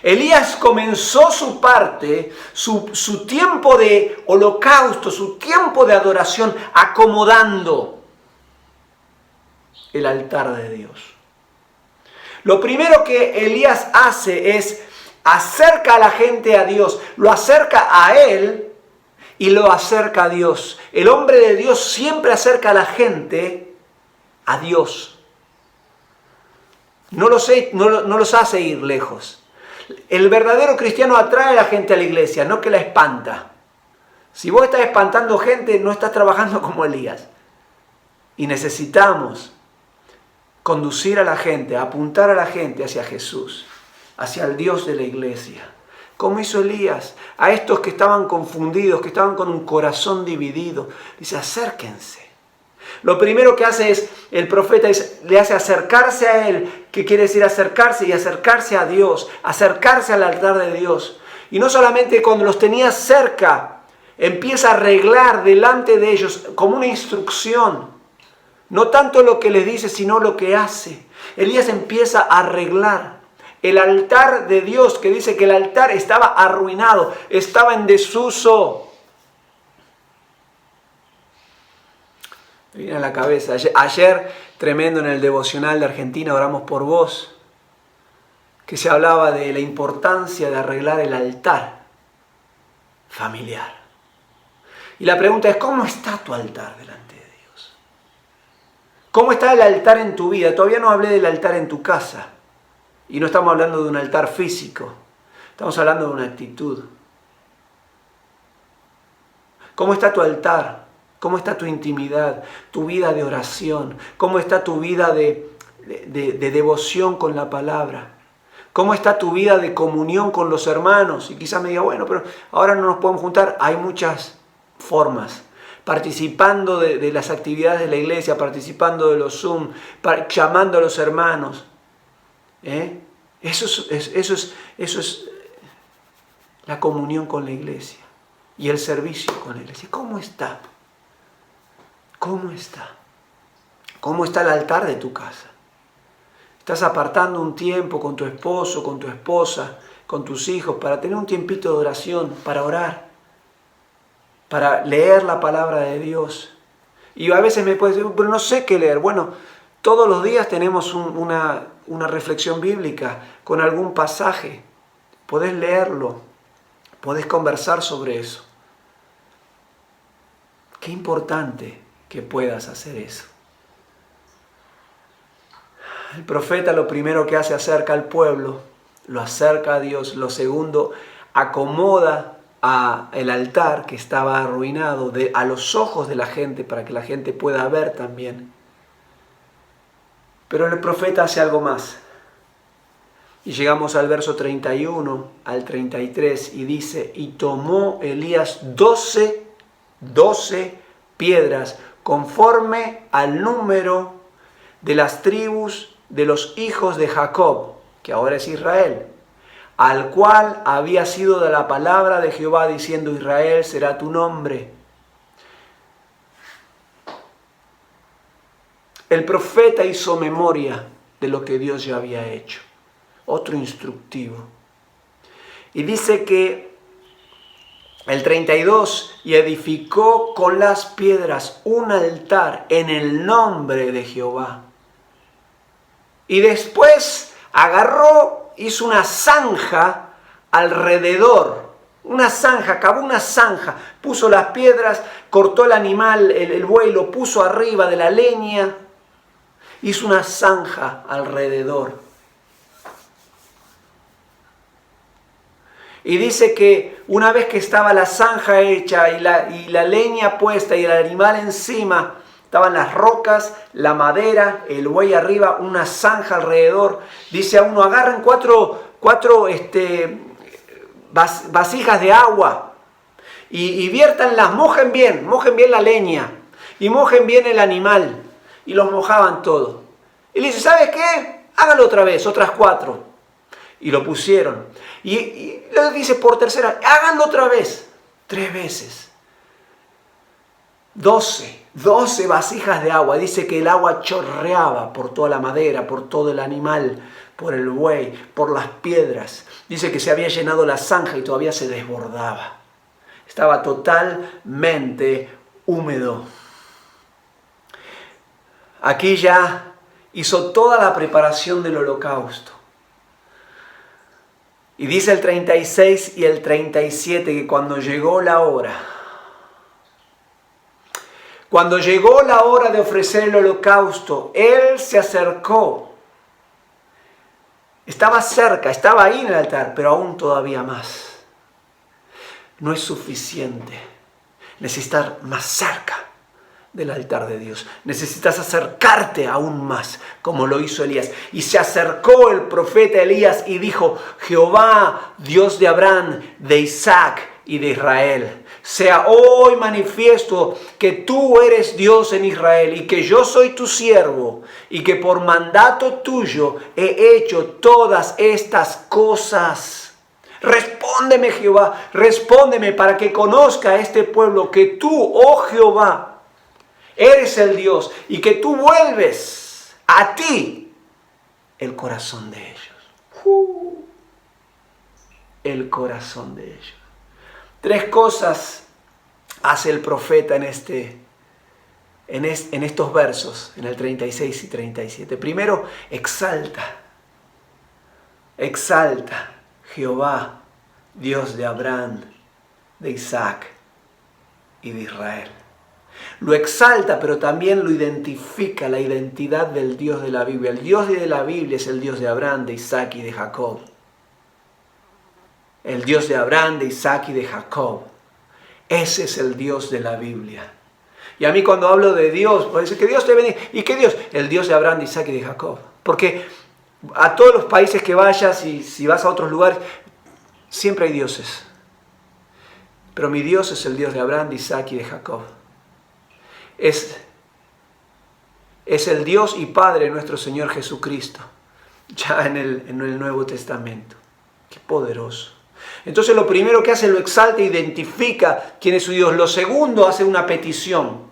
Elías comenzó su parte, su tiempo de holocausto, su tiempo de adoración, acomodando el altar de Dios. Lo primero que Elías hace es acerca a la gente a Dios, lo acerca a él y lo acerca a Dios. El hombre de Dios siempre acerca a la gente a Dios. No los hace ir lejos. El verdadero cristiano atrae a la gente a la iglesia, no que la espanta. Si vos estás espantando gente, no estás trabajando como Elías. Y necesitamos conducir a la gente, apuntar a la gente hacia Jesús, hacia el Dios de la iglesia. Como hizo Elías, a estos que estaban confundidos, que estaban con un corazón dividido, dice, acérquense. Lo primero que hace es, el profeta le hace acercarse a él, que quiere decir acercarse y acercarse a Dios, acercarse al altar de Dios. Y no solamente cuando los tenía cerca, empieza a arreglar delante de ellos como una instrucción. No tanto lo que les dice, sino lo que hace. Elías empieza a arreglar el altar de Dios, que dice que el altar estaba arruinado, estaba en desuso. Me viene a la cabeza. Ayer, tremendo en el devocional de Argentina, oramos por vos, que se hablaba de la importancia de arreglar el altar familiar. Y la pregunta es, ¿cómo está tu altar delante de Dios? ¿Cómo está el altar en tu vida? Todavía no hablé del altar en tu casa. Y no estamos hablando de un altar físico. Estamos hablando de una actitud. ¿Cómo está tu altar? ¿Cómo está tu intimidad? Tu vida de oración. ¿Cómo está tu vida de devoción con la palabra? ¿Cómo está tu vida de comunión con los hermanos? Y quizás me diga, bueno, pero ahora no nos podemos juntar. Hay muchas formas. Participando de las actividades de la iglesia, participando de los Zoom, llamando a los hermanos. Eso es la comunión con la iglesia y el servicio con la iglesia. ¿Cómo está? ¿Cómo está? ¿Cómo está el altar de tu casa? ¿Estás apartando un tiempo con tu esposo, con tu esposa, con tus hijos para tener un tiempito de oración, para orar, para leer la palabra de Dios? Y a veces me puedes decir, pero no sé qué leer. Bueno, todos los días tenemos una reflexión bíblica con algún pasaje. Podés leerlo, podés conversar sobre eso. Qué importante que puedas hacer eso. El profeta lo primero que hace, acerca al pueblo, lo acerca a Dios. Lo segundo, acomoda el altar que estaba arruinado a los ojos de la gente para que la gente pueda ver también. Pero el profeta hace algo más. Y llegamos al verso 31 al 33 y dice, y tomó Elías 12 piedras conforme al número de las tribus de los hijos de Jacob, que ahora es Israel, al cual había sido de la palabra de Jehová, diciendo: Israel será tu nombre. El profeta hizo memoria de lo que Dios ya había hecho. Otro instructivo. Y dice que el 32, y edificó con las piedras un altar en el nombre de Jehová. Y después agarró, hizo una zanja alrededor. Una zanja, cavó una zanja, puso las piedras, cortó el animal, el buey, lo puso arriba de la leña. Hizo una zanja alrededor. Y dice que una vez que estaba la zanja hecha y la leña puesta y el animal encima, estaban las rocas, la madera, el buey arriba, una zanja alrededor. Dice a uno: agarren cuatro vasijas de agua y viértanlas, mojen bien la leña y mojen bien el animal. Y los mojaban todo. Y le dice: ¿sabes qué? Háganlo otra vez, otras 4. Y lo pusieron. Y le dice por tercera: háganlo otra vez, 3 veces. 12 vasijas de agua. Dice que el agua chorreaba por toda la madera, por todo el animal, por el buey, por las piedras. Dice que se había llenado la zanja y todavía se desbordaba. Estaba totalmente húmedo. Aquí ya hizo toda la preparación del holocausto. Y dice el 36 y el 37 que cuando llegó la hora de ofrecer el holocausto, él se acercó. Estaba cerca, estaba ahí en el altar, pero aún todavía más. No es suficiente. Necesitas estar más cerca del altar de Dios. Necesitas acercarte aún más, como lo hizo Elías. Y se acercó el profeta Elías y dijo: Jehová, Dios de Abraham, de Isaac y de Israel, sea hoy manifiesto que tú eres Dios en Israel y que yo soy tu siervo y que por mandato tuyo he hecho todas estas cosas. Respóndeme, Jehová, respóndeme, para que conozca este pueblo que tú, oh Jehová, eres el Dios y que tú vuelves a ti el corazón de ellos. El corazón de ellos. 3 cosas hace el profeta en estos versos, en el 36 y 37. Primero, exalta Jehová, Dios de Abraham, de Isaac y de Israel. Lo exalta, pero también lo identifica, la identidad del Dios de la Biblia. El Dios de la Biblia es el Dios de Abraham, de Isaac y de Jacob. El Dios de Abraham, de Isaac y de Jacob. Ese es el Dios de la Biblia. Y a mí cuando hablo de Dios, puede decir que Dios te bendiga. ¿Y qué Dios? El Dios de Abraham, de Isaac y de Jacob. Porque a todos los países que vayas y si vas a otros lugares, siempre hay dioses. Pero mi Dios es el Dios de Abraham, de Isaac y de Jacob. Es el Dios y Padre de nuestro Señor Jesucristo, ya en el Nuevo Testamento. ¡Qué poderoso! Entonces lo primero que hace, lo exalta, identifica quién es su Dios. Lo segundo, hace una petición.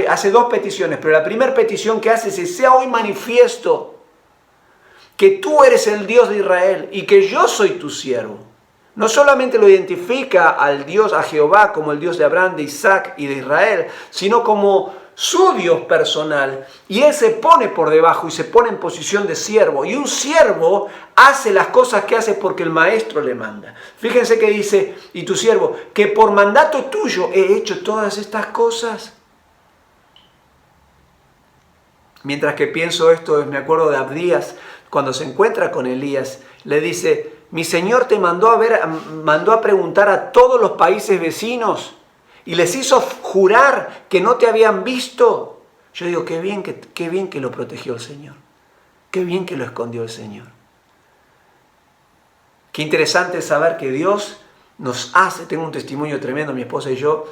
Hace 2 peticiones, pero la primera petición que hace es: sea hoy manifiesto que tú eres el Dios de Israel y que yo soy tu siervo. No solamente lo identifica al Dios, a Jehová, como el Dios de Abraham, de Isaac y de Israel, sino como su Dios personal. Y él se pone por debajo y se pone en posición de siervo. Y un siervo hace las cosas que hace porque el maestro le manda. Fíjense que dice: y tu siervo, que por mandato tuyo he hecho todas estas cosas. Mientras que pienso esto, me acuerdo de Abdías, cuando se encuentra con Elías, le dice: mi Señor te mandó a preguntar a todos los países vecinos y les hizo jurar que no te habían visto. Yo digo, qué bien que lo protegió el Señor. Qué bien que lo escondió el Señor. Qué interesante saber que Dios nos hace. Tengo un testimonio tremendo, mi esposa y yo.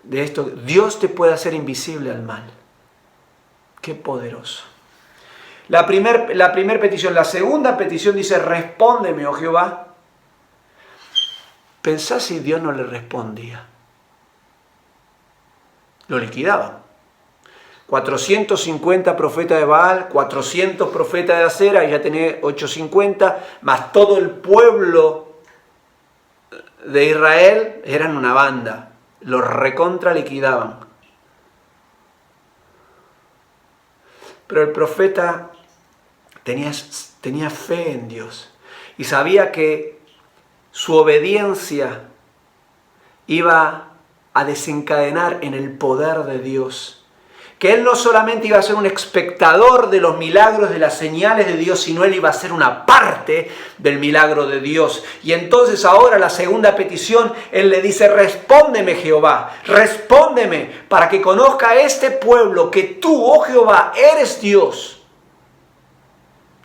de esto, Dios te puede hacer invisible al mal. Qué poderoso. La primer petición. La segunda petición dice, respóndeme, oh Jehová. Pensá si Dios no le respondía. Lo liquidaban. 450 profetas de Baal, 400 profetas de Acera, y ya tenía 850, más todo el pueblo de Israel, eran una banda. Los recontra liquidaban. Pero el profeta tenía fe en Dios y sabía que su obediencia iba a desencadenar en el poder de Dios. Que él no solamente iba a ser un espectador de los milagros, de las señales de Dios, sino él iba a ser una parte del milagro de Dios. Y entonces ahora la segunda petición, él le dice, respóndeme Jehová, respóndeme para que conozca a este pueblo que tú, oh Jehová, eres Dios.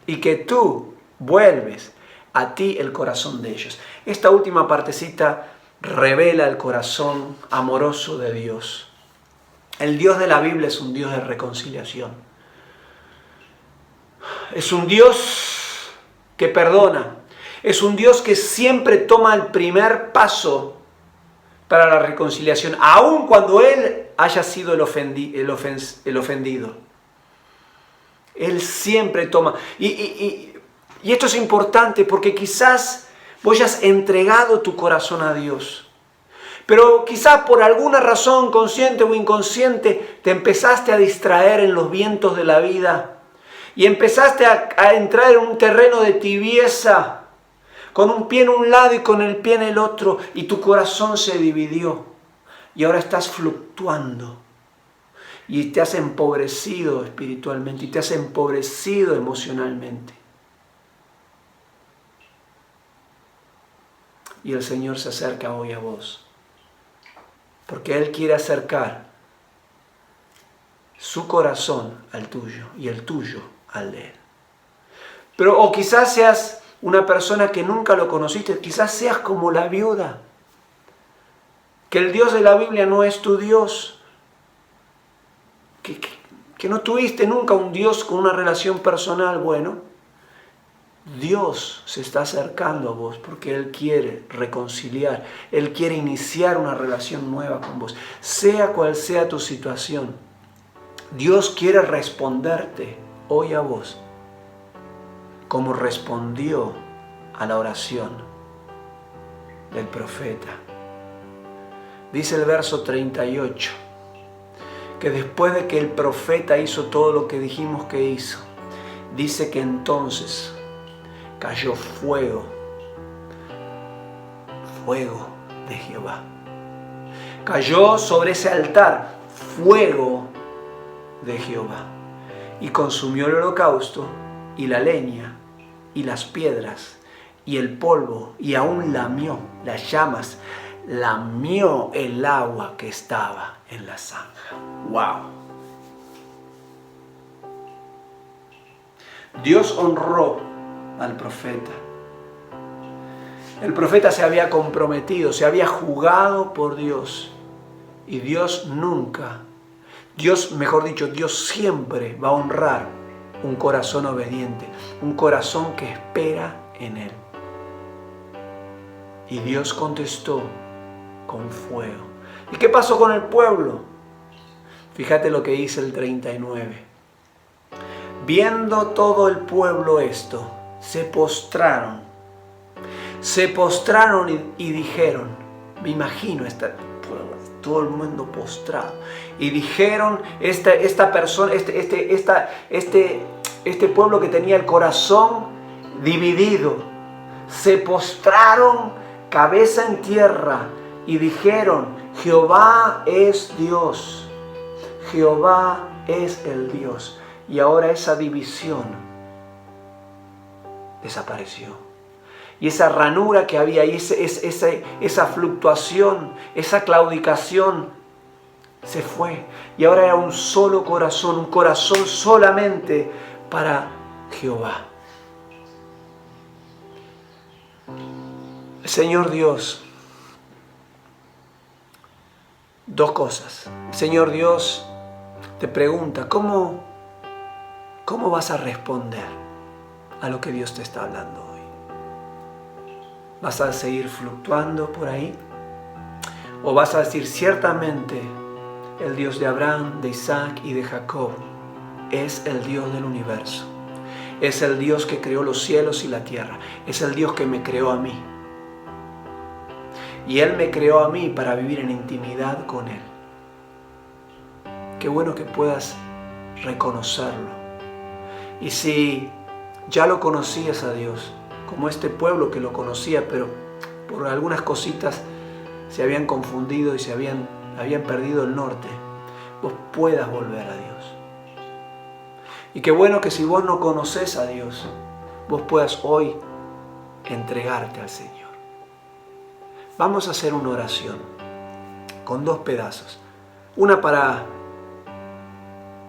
Y que tú vuelves a ti el corazón de ellos. Esta última partecita revela el corazón amoroso de Dios. El Dios de la Biblia es un Dios de reconciliación. Es un Dios que perdona. Es un Dios que siempre toma el primer paso para la reconciliación, aun cuando Él haya sido el ofendido. Él siempre toma. Y esto es importante porque quizás vos hayas entregado tu corazón a Dios. Pero quizás por alguna razón, consciente o inconsciente, te empezaste a distraer en los vientos de la vida y empezaste a entrar en un terreno de tibieza, con un pie en un lado y con el pie en el otro, y tu corazón se dividió y ahora estás fluctuando y te has empobrecido espiritualmente y te has empobrecido emocionalmente. Y el Señor se acerca hoy a vos. Porque Él quiere acercar su corazón al tuyo y el tuyo al de Él. Pero o quizás seas una persona que nunca lo conociste, quizás seas como la viuda. Que el Dios de la Biblia no es tu Dios. Que no tuviste nunca un Dios con una relación personal. Bueno, Dios se está acercando a vos porque Él quiere reconciliar. Él quiere iniciar una relación nueva con vos. Sea cual sea tu situación, Dios quiere responderte hoy a vos como respondió a la oración del profeta. Dice el verso 38, que después de que el profeta hizo todo lo que dijimos que hizo, dice que entonces cayó fuego de Jehová. Cayó sobre ese altar fuego de Jehová y consumió el holocausto y la leña y las piedras y el polvo y aún lamió las llamas, lamió el agua que estaba en la zanja. ¡Wow! Dios honró al profeta. El profeta se había comprometido, se había jugado por Dios. Y Dios nunca, Dios siempre va a honrar un corazón obediente, un corazón que espera en Él. Y Dios contestó con fuego. ¿Y qué pasó con el pueblo? Fíjate lo que dice el 39. Viendo todo el pueblo esto, se postraron y dijeron, me imagino todo el mundo postrado, y dijeron, esta persona, este pueblo que tenía el corazón dividido, se postraron cabeza en tierra y dijeron, Jehová es Dios, Jehová es el Dios. Y ahora esa división desapareció. Y esa ranura que había ahí, esa fluctuación, esa claudicación, se fue. Y ahora era un solo corazón, un corazón solamente para Jehová. Señor Dios 2 cosas. Señor Dios te pregunta, ¿cómo vas a responder a lo que Dios te está hablando hoy? ¿Vas a seguir fluctuando por ahí? ¿O vas a decir, ciertamente el Dios de Abraham, de Isaac y de Jacob es el Dios del universo? Es el Dios que creó los cielos y la tierra. Es el Dios que me creó a mí. Y Él me creó a mí para vivir en intimidad con Él. Qué bueno que puedas reconocerlo. Y si ya lo conocías a Dios, como este pueblo que lo conocía, pero por algunas cositas se habían confundido y habían perdido el norte, vos puedas volver a Dios. Y qué bueno que si vos no conoces a Dios, vos puedas hoy entregarte al Señor. Vamos a hacer una oración con 2 pedazos. Una para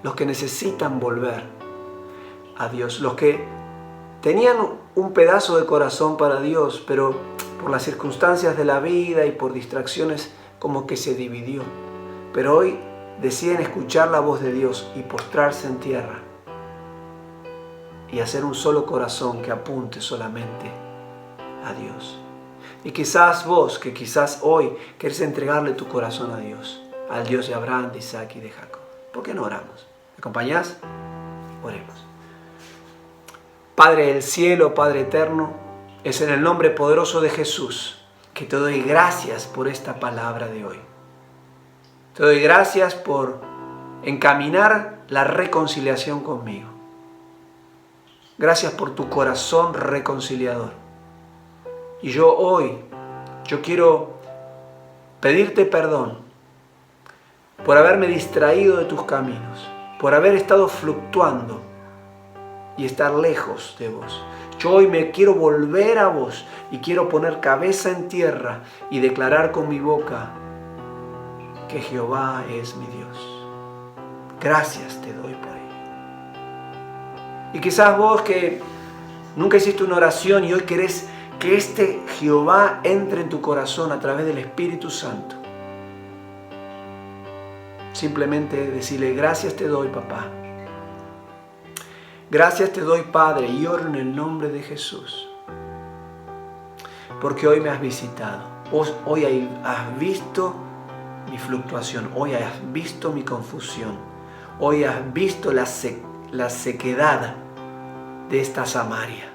los que necesitan volver a Dios, los que tenían un pedazo de corazón para Dios, pero por las circunstancias de la vida y por distracciones como que se dividió. Pero hoy deciden escuchar la voz de Dios y postrarse en tierra y hacer un solo corazón que apunte solamente a Dios. Y quizás vos, que quizás hoy querés entregarle tu corazón a Dios, al Dios de Abraham, de Isaac y de Jacob. ¿Por qué no oramos? ¿Me acompañás? Oremos. Padre del cielo, Padre eterno, es en el nombre poderoso de Jesús que te doy gracias por esta palabra de hoy. Te doy gracias por encaminar la reconciliación conmigo. Gracias por tu corazón reconciliador. Y yo quiero pedirte perdón por haberme distraído de tus caminos, por haber estado fluctuando y estar lejos de vos. Yo hoy me quiero volver a vos y quiero poner cabeza en tierra y declarar con mi boca que Jehová es mi Dios. Gracias te doy por ello. Y quizás vos que nunca hiciste una oración y hoy querés que este Jehová entre en tu corazón a través del Espíritu Santo. Simplemente decirle, gracias te doy, papá. Gracias te doy, Padre, y oro en el nombre de Jesús. Porque hoy me has visitado. Hoy has visto mi fluctuación. Hoy has visto mi confusión. Hoy has visto la sequedad de esta Samaria.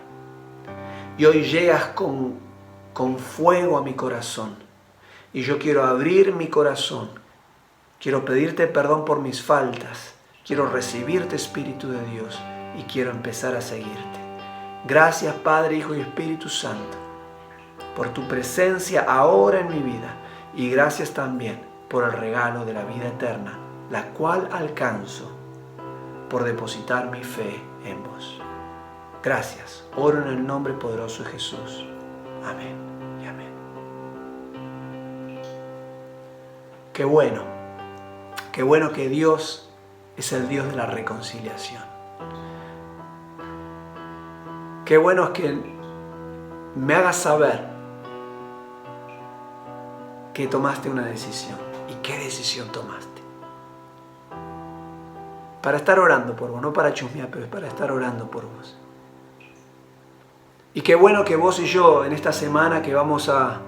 Y hoy llegas con fuego a mi corazón. Y yo quiero abrir mi corazón. Quiero pedirte perdón por mis faltas. Quiero recibirte, Espíritu de Dios. Y quiero empezar a seguirte. Gracias, Padre, Hijo y Espíritu Santo, por tu presencia ahora en mi vida. Y gracias también por el regalo de la vida eterna, la cual alcanzo por depositar mi fe en vos. Gracias. Oro en el nombre poderoso de Jesús. Amén y amén. Qué bueno que Dios es el Dios de la reconciliación. Qué bueno es que me hagas saber que tomaste una decisión. ¿Y qué decisión tomaste? Para estar orando por vos, no para chusmear, pero es para estar orando por vos. Y qué bueno que vos y yo en esta semana que vamos a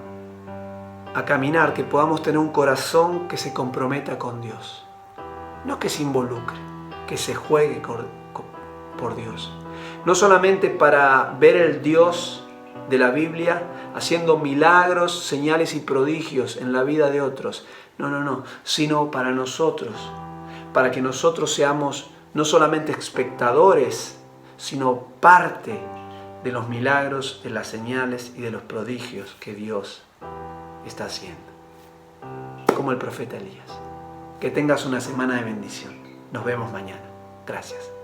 caminar, que podamos tener un corazón que se comprometa con Dios. No que se involucre, que se juegue por Dios. No solamente para ver el Dios de la Biblia haciendo milagros, señales y prodigios en la vida de otros. No, sino para nosotros. Para que nosotros seamos no solamente espectadores, sino parte de los milagros, de las señales y de los prodigios que Dios está haciendo. Como el profeta Elías. Que tengas una semana de bendición. Nos vemos mañana. Gracias.